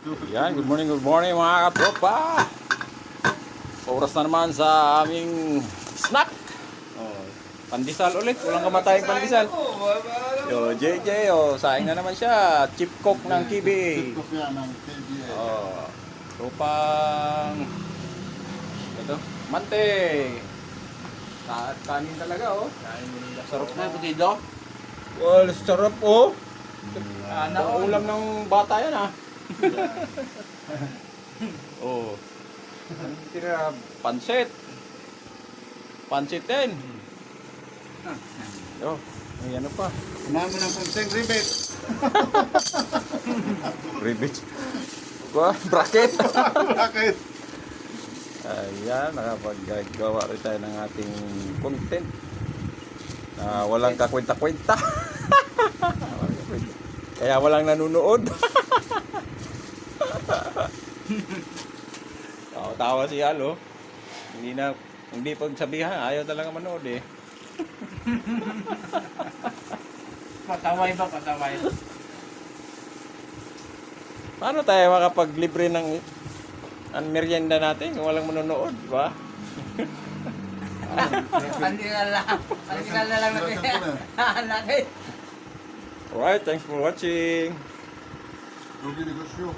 Yan, good morning mga katropa. Oras na naman sa aming snack. Oh, pandesal ulit, walang kamatayang pandesal. Yo, JJ, saing na naman siya. Chip cook ng KBA. Chip cook yan ng KBA. Oh, tupang ito, mante. Kanin talaga, oh. Sarap na putido. Well, sarap, oh. Ulam ng bata yan, ah. Oh. Ano tira? Pansit. Pansit din. Oh, may ano pa? Unahan mo ng pansing ribbit. Ribbit. Bracket. Bakit? Ayan, nakapag-gawa rin tayo ng ating content. Walang kakwenta-kwenta. Kaya walang nanonood. Tawa si Alo. Hindi pagsabihan, ayaw talaga manood eh. Pataway ba? Pataway. Paano tayo makapaglibre ng ang merienda natin kung walang manonood, di ba? Pandesal na lang natin. Laki. Alright, thanks for watching. Rugi negosyo.